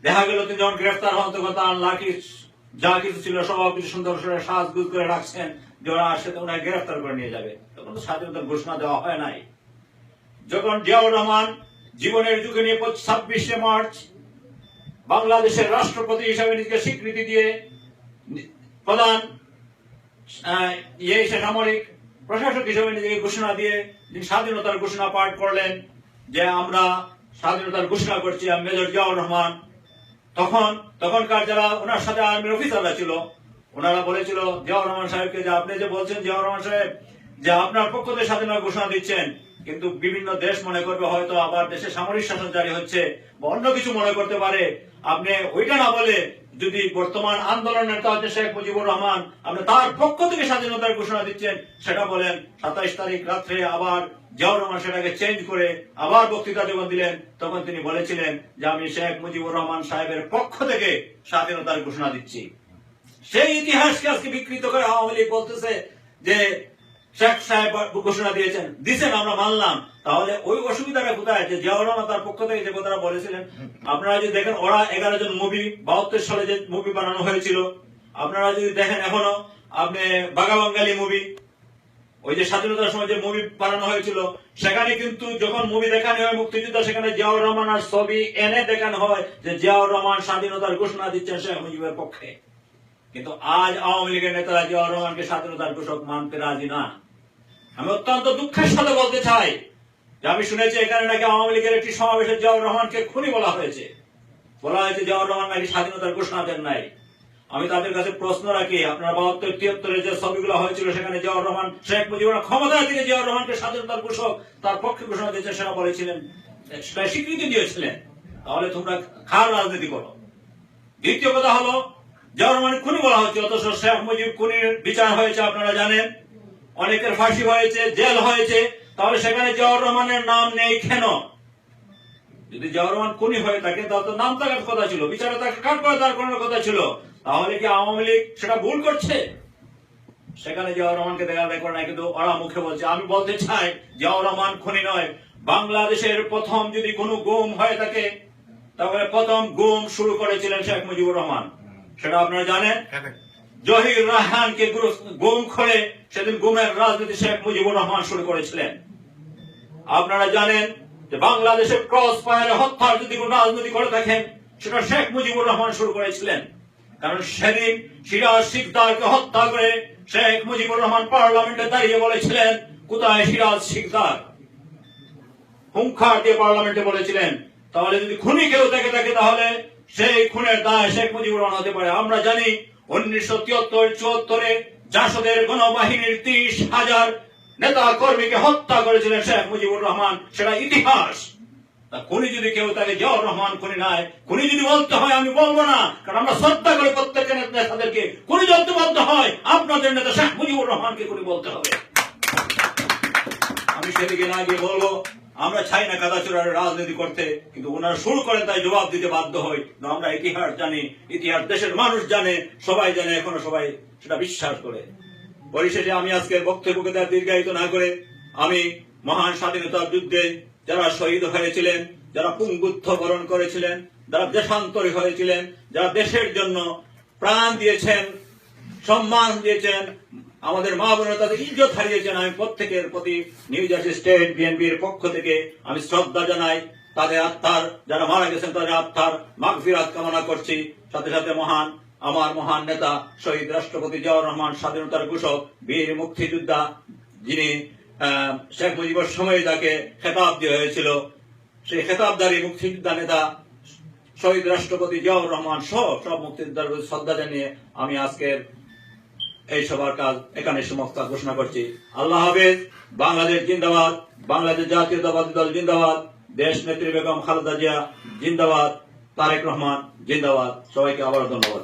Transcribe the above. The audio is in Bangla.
দেখা গেল তিনি যখন গ্রেফতার হন তখন তার লাঠি যা কিছু ছিল সব কিছু সুন্দর করে সাজগুজ করে রাখছেন যে ওরা আসে ওনাকে গ্রেফতার করে নিয়ে যাবে। তখন তো স্বাধীনতার ঘোষণা দেওয়া হয় নাই। যখন জিয়াউর রহমান জীবনের ঝুঁকি নিয়ে 26শে মার্চ বাংলাদেশের রাষ্ট্রপতি হিসেবে নিজেকে স্বীকৃতি দিয়ে প্রধান সামরিক প্রশাসক হিসেবে নিজেকে ঘোষণা দিয়ে স্বাধীনতার ঘোষণা পাঠ করলেন যে আমরা স্বাধীনতার ঘোষণা করছি, মেজর জিয়াউর রহমান। তখনকার যারা ওনার সাথে আর্মির অফিসাররা ছিল ওনারা বলেছিল জিয়াউর রহমান সাহেবকে যে আপনি যে বলছেন জিয়াউর রহমান সাহেব যে আপনার পক্ষ থেকে স্বাধীনতা ঘোষণা দিচ্ছেন, কিন্তু বিভিন্ন দেশ মনে করবে হয়তো আবার দেশে সামরিক শাসন জারি হচ্ছে বা অন্য কিছু মনে করতে পারে, আপনি ওইটা না বলে যদি বর্তমান আন্দোলনের নেতা হচ্ছে শেখ মুজিবুর রহমান আপনি তার পক্ষ থেকে স্বাধীনতার ঘোষণা দিচ্ছেন সেটা বলেন। 27 তারিখ রাত্রে আবার জিয়াউর রহমান সেটাকে চেঞ্জ করে আবার বক্তৃতা যখন দিলেন তখন তিনি বলেছিলেন যে আমি শেখ মুজিবুর রহমান সাহেবের পক্ষ থেকে স্বাধীনতার ঘোষণা দিচ্ছি। সেই ইতিহাসকে আজকে বিকৃত করে আওয়ামী লীগ বলতেছে যে শেখ সাহেব ঘোষণা দিয়েছেন আমরা মানলাম। তাহলে ওই অসুবিধাটা কোথায় যে জিয়াউর রহমান তার পক্ষ থেকে যে কথাটা বলেছিলেন? আপনারা যদি দেখেন ওরা 11 জন মুভি 72 সালে যে মুভি বানানো হয়েছিল, আপনারা যদি দেখেন এখনো আপনি বাঘা বাঙালি মুভি, ওই যে স্বাধীনতার সময় যে মুভি বানানো হয়েছিল সেখানে কিন্তু যখন মুভি দেখানো হয় মুক্তিযুদ্ধ সেখানে জিয়াউর রহমান আর ছবি এনে দেখানো হয় যে জিয়াউর রহমান স্বাধীনতার ঘোষণা দিচ্ছেন শেখ মুজিবের পক্ষে। কিন্তু আজ আওয়ামী লীগের নেতারা জিয়াউর রহমানকে স্বাধীনতার ঘোষক মানতে রাজি না। আমি অত্যন্ত দুঃখের সাথে বলতে চাই যে আমি শুনেছি এখানে নাকি আওয়ামী লীগের একটি সমাবেশে জিয়াউর রহমানকে খুনি বলা হয়েছে জিয়াউর রহমান নাকি স্বাধীনতার ঘোষণা দেন নাই। আমি তাদের কাছে প্রশ্ন রাখি, আপনারা 72-73 যে ছবিগুলো হয়েছিল সেখানে জিয়াউর রহমান শেখ মুজিবুর ক্ষমতা থেকে জিয়াউর রহমানকে স্বাধীনতার ঘোষক তার পক্ষে ঘোষণা দিয়েছে সেটা বলেছিলেন, সেটা স্বীকৃতি দিয়েছিলেন। তাহলে তোমরা কার রাজনীতি করো? দ্বিতীয় কথা হলো জিয়াউর রহমান খুনি বলা হচ্ছে, অথচ শেখ মুজিব খুনির বিচার হয়েছে আপনারা জানেন, অনেকের ফাঁসি হয়েছে, জেল হয়েছে। তাহলে সেখানে জিয়াউর রহমানের নাম নেই কেন? যদি জিয়াউর রহমান খুনি হয়ে থাকে তাহলে তো নাম থাকার কথা ছিল, বিচারে তাকে কাট করে দাঁড় করানোর কথা ছিল। তাহলে কি আওয়ামী লীগ সেটা ভুল করছে? সেখানে জিয়াউর রহমানকে দেখা দেখো না, কিন্তু ওরা মুখে বলছে। আমি বলতে চাই জিয়াউর রহমান খুনি নয়। বাংলাদেশের প্রথম যদি কোনো গুম হয়ে থাকে তাহলে প্রথম গুম শুরু করেছিলেন শেখ মুজিবুর রহমান, সেটা আপনারা জানেন। জহির রায়হানকে গুম করে সেদিন গুমের রাজনীতি শেখ মুজিবুর রহমান শুরু করেছিলেন। আপনারা জানেন যে বাংলাদেশে ক্রস ফায়ারে হত্যার যদি কোন রাজনীতি করে থাকেন সেটা শেখ মুজিবুর রহমান শুরু করেছিলেন। কারণ সেদিন সিরাজ শিকদারকে হত্যা করে শেখ মুজিবুর রহমান পার্লামেন্টে দাঁড়িয়ে বলেছিলেন কোথায় সিরাজ শিকদার, হুঙ্কার দিয়ে পার্লামেন্টে বলেছিলেন। তাহলে যদি খুনি কেউ থেকে থাকে তাহলে সেই খুনের দায় শেখ মুজিবুর রহমান হতে পারে। আমরা জানি 1973-74 জাসদের গণবাহিনীর 30,000 নেতা কর্মীকে হত্যা করেছিলেন শেখ মুজিবুর রহমান, সেটা ইতিহাস। খুনি যদি কেউ তাকে জিয়াউর রহমান খুনি নাই। খুনি যদি বলতে হয় আমি বলবো না, কারণ আমরা শ্রদ্ধা করি প্রত্যেকের নেতাদেরকে। খুনি যদি বলতে হয় আপনাদের নেতা শেখ মুজিবুর রহমানকে খুনি বলতে হবে। আমি সেদিকে না গিয়ে বলবো আমরা চাই না কাদাচুরার রাজনীতি করতে, কিন্তু ওনারা শুরু করেন তাই জবাব দিতে বাধ্য হই। আমরা ইতিহাস জানি, ইতিহাস দেশের মানুষ জানে, সবাই জানে, এখনো সবাই সেটা বিশ্বাস করে। পরিশেষে আমি আজকের বক্তব্যকে দীর্ঘায়িত না করে আমি মহান স্বাধীনতার যুদ্ধে যারা শহীদ হয়েছিলেন, যারা পুঙ্গুত্ব বরণ করেছিলেন, যারা দেশান্তরী হয়েছিলেন, যারা দেশের জন্য প্রাণ দিয়েছেন, সম্মান দিয়েছেন, আমাদের মা বোনেরা তাদের ইজ্জত হারিয়েছেন, আমি প্রত্যেকের প্রতি নিউ জার্সি স্টেট বিএনপির পক্ষ থেকে আমি শ্রদ্ধা জানাই। তাদের আত্মার, যারা মারা গেছেন তাদের আত্মার মাগফিরাত কামনা করছি। সাথে সাথে আমার মহান নেতা শহীদ রাষ্ট্রপতি জিয়াউর রহমান, স্বাধীনতার ঘোষক, বীর মুক্তিযোদ্ধা, যিনি শেখ মুজিবের সময় তাকে খেতাব দেওয়া হয়েছিল, সেই খেতাবদারী মুক্তিযোদ্ধা নেতা শহীদ রাষ্ট্রপতি জিয়াউর রহমান সহ সব মুক্তিযোদ্ধার প্রতি শ্রদ্ধা জানিয়ে আমি আজকের এই সবার কাজ এখানে সমাপ্ত ঘোষণা করছি। আল্লাহ হাফেজ। বাংলাদেশ জিন্দাবাদ, বাংলাদেশ জাতীয়তাবাদী দল জিন্দাবাদ, দেশ নেত্রী বেগম খালেদা জিয়া জিন্দাবাদ, তারেক রহমান জিন্দাবাদ। সবাইকে আবার ধন্যবাদ।